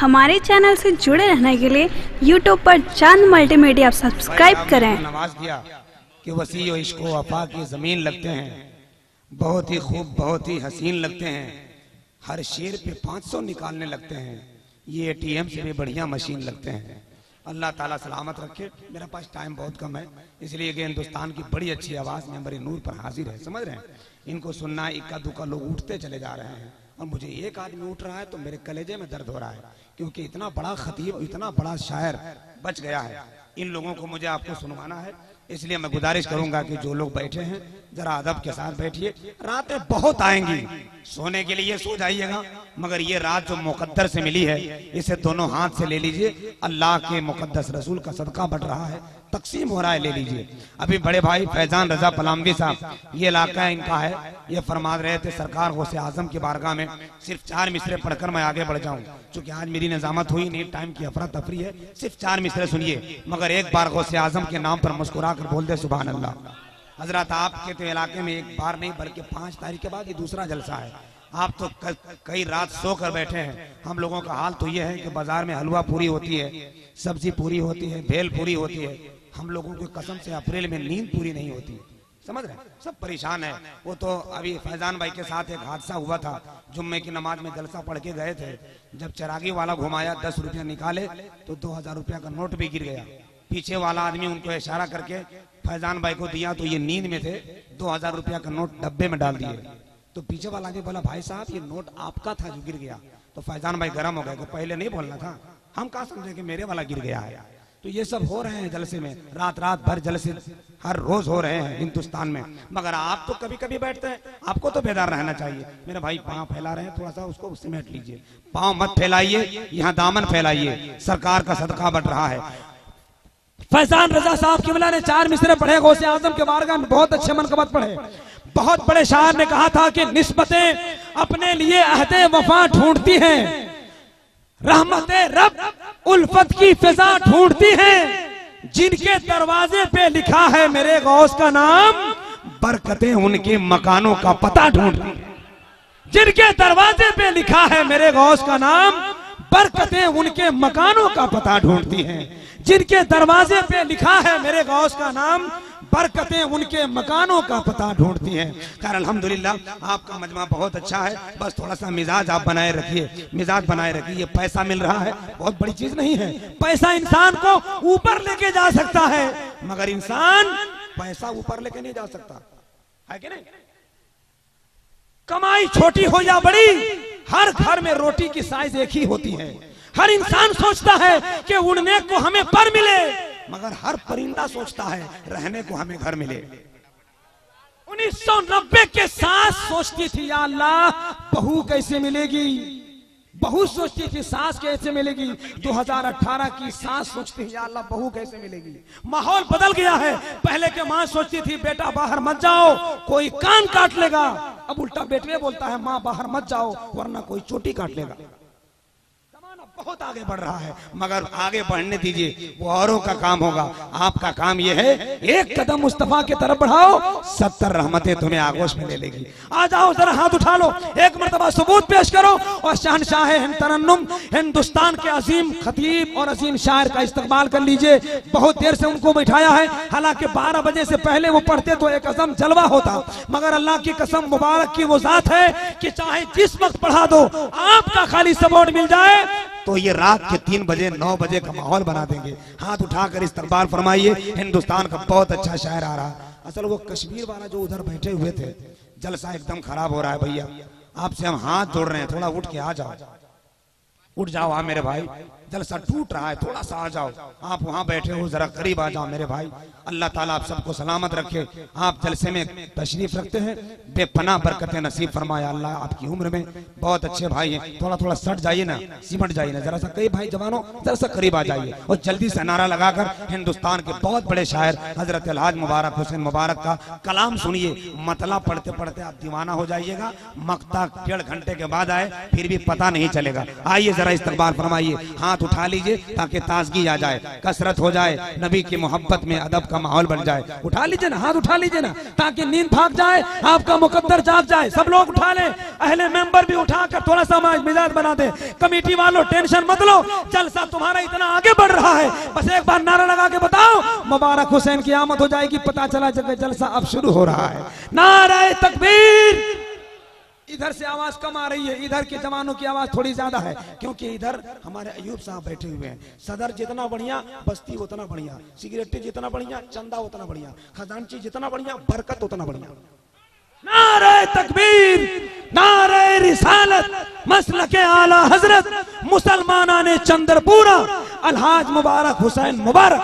हमारे चैनल से जुड़े रहने के लिए YouTube पर चांद मल्टीमीडिया सब्सक्राइब करें। नवाज किया कि वसी और इश्क व वफा की जमीन लगते हैं, बहुत ही खूब बहुत ही हसीन लगते हैं, हर शेर पे 500 निकालने लगते हैं, ये ATM से भी बढ़िया मशीन लगते हैं। अल्लाह ताला सलामत रखे। मेरे पास टाइम बहुत कम है, इसलिए कि हिंदुस्तान की बड़ी अच्छी आवाज़ में मेरे नूर पर हाजिर है, समझ रहे हैं। इनको सुनना इक्का दुक्का लोग उठते चले जा रहे हैं और मुझे एक आदमी उठ रहा है तो मेरे कलेजे में दर्द हो रहा है, क्योंकि इतना बड़ा खतीब इतना बड़ा शायर बच गया है। इन लोगों को मुझे आपको सुनवाना है, इसलिए मैं गुजारिश करूंगा कि जो लोग बैठे हैं जरा अदब के साथ बैठिए। रातें बहुत आएंगी, सोने के लिए सो जाइएगा, मगर ये रात जो मुकद्दर से मिली है इसे दोनों हाथ से ले लीजिए। अल्लाह के मुकद्दस रसूल का सदका बढ़ रहा है, तकसीम हो रहा है, ले लीजिए। अभी बड़े भाई फैजान रजा पलामवी साहब, ये इलाका इनका है, ये फरमा रहे थे सरकार गौसे आजम की बारगाह में सिर्फ 4 मिसरे पढ़कर मैं आगे बढ़ जाऊं। चूंकि आज मेरी निजामत हुई नहीं, टाइम की अफरा तफरी है, सिर्फ 4 मिसरे सुनिए, मगर एक बार गौसे आजम के नाम पर मुस्कुरा कर बोल दे सुभान अल्लाह। हजरत आपके तो इलाके में एक बार नहीं बल्कि 5 तारीख के बाद ये दूसरा जलसा है। आप तो कई रात सो कर बैठे हैं। हम लोगों का हाल तो ये है कि बाजार में हलवा पूरी होती है, सब्जी पूरी होती है, भेल पूरी होती है, हम लोगों की कसम से अप्रैल में नींद पूरी नहीं होती, समझ रहे हैं। सब परेशान है। वो तो अभी फैजान भाई के साथ एक हादसा हुआ था, जुम्मे की नमाज में जलसा पढ़ के गए थे, जब चरागी वाला घुमाया 10 रुपया निकाले तो 2000 रुपया का नोट भी गिर गया। पीछे वाला आदमी उनको इशारा करके फैजान भाई को दिया तो ये नींद में थे, 2000 रुपया का नोट डब्बे में डाल दिए। तो पीछे वाला आदमी बोला भाई साहब ये नोट आपका था जो गिर गया। तो फैजान भाई गर्म हो गए कि पहले नहीं बोलना था, हम कहा समझे कि मेरे वाला गिर गया है। तो ये सब हो रहे हैं जलसे में, रात भर जलसे हर रोज हो रहे हैं हिंदुस्तान में, मगर आप तो कभी कभी बैठते हैं। आपको तो बेदार रहना चाहिए। मेरे भाई पाँव फैला रहे हैं, थोड़ा सा उसको समेट लीजिए। पाँव मत फैलाइए, यहाँ दामन फैलाइए, सरकार का सदका बढ़ रहा है। फैजान रजा साहब किबला ने 4 मिसरे पढ़े गौसे आजम के बारगाह में, बहुत अच्छे मनकबत पढ़े। बहुत बड़े शायर ने कहा था कि निस्बतें अपने लिए अहदे वफा ढूंढती हैं, रहमते रब उल्फत की फिजा ढूंढती हैं, जिनके दरवाजे पे लिखा है मेरे गौस का नाम, बरकतें उनके मकानों का पता ढूंढती हैं। जिनके दरवाजे पे लिखा है मेरे गौस का नाम, बरकतें उनके मकानों का पता ढूंढती हैं। जिनके दरवाजे पे लिखा है मेरे गौस का नाम, बरकतें उनके मकानों का पता ढूंढती हैं। खैर अल्हम्दुलिल्लाह आपका मजमा बहुत अच्छा है, बस थोड़ा सा मिजाज आप बनाए रखिए, मिजाज बनाए रखिए। पैसा मिल रहा है, बहुत बड़ी चीज नहीं है। पैसा इंसान को ऊपर लेके जा सकता है, मगर इंसान पैसा ऊपर लेके नहीं जा सकता, है कि नहीं। कमाई छोटी हो या बड़ी, हर घर में रोटी की साइज एक ही होती है। हर इंसान सोचता है कि उड़ने को हमें पर मिले, मगर हर परिंदा सोचता है रहने को हमें घर मिले। 1990 के सास सोचती थी या अल्लाह बहू कैसे मिलेगी, बहू सोचती थी सास कैसे मिलेगी। 2018 की सास सोचती है या अल्लाह बहू कैसे मिलेगी। माहौल बदल गया है। पहले के माँ सोचती थी बेटा बाहर मत जाओ कोई कान काट लेगा, अब उल्टा बेटे बोलता है माँ बाहर मत जाओ वरना कोई चोटी काट लेगा। बहुत आगे बढ़ रहा है, मगर आगे बढ़ने दीजिए, वो औरों का काम होगा। आपका काम ये है एक कदम मुस्तफा की तरफ बढ़ाओ, 70 रहमतें तुम्हें आगोश में ले लेगी। आ जाओ जरा हाथ उठा लो, एक मर्तबा सबूत पेश करो और शहनशाह हिंद तरन्नुम हिंदुस्तान के अजीम खतीब और अजीम शायर का इस्तकबाल कर लीजिए। बहुत देर से उनको बैठाया है, हालांकि 12 बजे से पहले वो पढ़ते तो एक अज़म जलवा होता, मगर अल्लाह की कसम मुबारक की वो जात है कि चाहे जिस वक्त पढ़ा दो, आपका खाली सपोर्ट मिल जाए तो ये रात के 3 बजे 9 बजे का माहौल बना देंगे। हाथ उठाकर इस्तकबाल फरमाइए। हिंदुस्तान का बहुत अच्छा शायर आ रहा। असल वो कश्मीर वाला जो उधर बैठे हुए थे, जलसा एकदम खराब हो रहा है भैया, आपसे हम हाथ जोड़ रहे हैं, थोड़ा उठ के आ जाओ, उठ जाओ। हाँ मेरे भाई जलसा टूट रहा है, थोड़ा सा आ जाओ। आप वहां बैठे हो जरा करीब आ जाओ मेरे भाई। अल्लाह ताला आप सबको सलामत रखे। आप जलसे में तशरीफ रखते हैं, बेपनाह बरकतें नसीब फरमाया अल्लाह आपकी उम्र में। बहुत अच्छे भाई हैं, थोड़ा थोड़ा सट जाइए ना, सिमट जाइए ना, जरा सा कई भाई जवानों जरा सा करीब आ जाइए और जल्दी से नारा लगाकर हिंदुस्तान के बहुत बड़े शायर हजरत अलहाज मुबारक हुसैन मुबारक का कलाम सुनिए। मतला पढ़ते पढ़ते आप दीवाना हो जाइएगा, मक्ता 1.5 घंटे के बाद आए फिर भी पता नहीं चलेगा। आइए जरा इस्तकबाल फरमाइए। हाथ हाथ उठा लीजिए ताकि ताजगी आ जाए, कसरत हो जाए, नबी की मोहब्बत में अदब का माहौल बन जाए। उठा लीजिए ना, हाथ उठा लीजिए ना, ताकि नींद भाग जाए, आपका मुकद्दर जाग जाए। सब लोग उठा लें, अहले मेंबर भी उठाकर थोड़ा सा मिजाज बना दे। कमेटी वालों टेंशन मत लो, जलसा तुम्हारा इतना आगे बढ़ रहा है, बस एक बार नारा लगा के बताओ, मुबारक हुसैन की आमद हो जाएगी, पता चला जगह जलसा अब शुरू हो रहा है। नारे तकबीर। इधर से आवाज कम आ रही है, इधर के जवानों की आवाज थोड़ी ज्यादा है, क्योंकि इधर हमारे अयूब साहब बैठे हुए हैं। सदर जितना बढ़िया, बस्ती उतना बढ़िया, सिगरेटी जितना बढ़िया, चंदा उतना बढ़िया, खजानची जितना बढ़िया, बरकत उतना बढ़िया। नारे तकबीर, नारे रिसालत, मसलके आला हजरत, मुसलमाना ने चंद्रपुरा, अलहाज मुबारक हुसैन मुबारक।